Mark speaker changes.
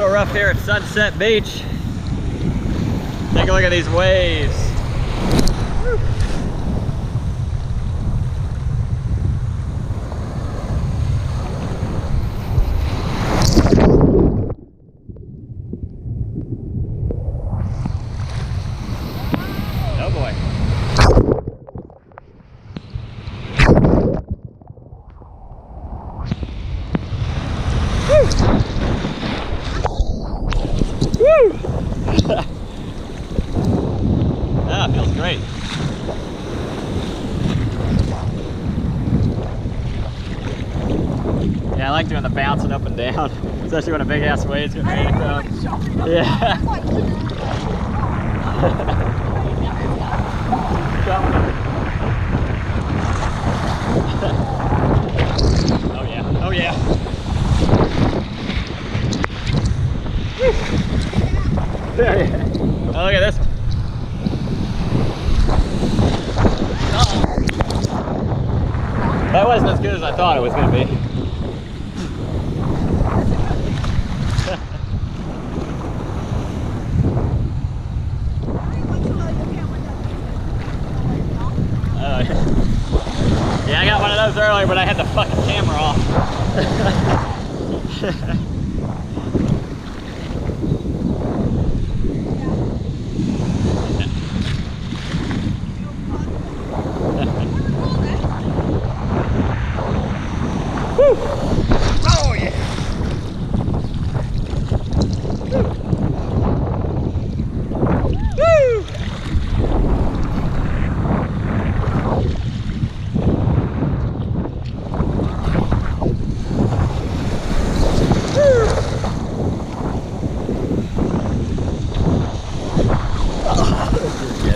Speaker 1: little rough here at Sunset Beach. Take a look at these waves. Woo. Oh boy. Woo! Woo! Ah, feels great. Yeah, I like doing the bouncing up and down, especially when a big ass wave's getting ready to come. Yeah. Oh yeah, oh yeah. There you go. Oh, look at this one. That wasn't as good as I thought it was going to be. Yeah, I got one of those earlier, but I had the fucking camera off.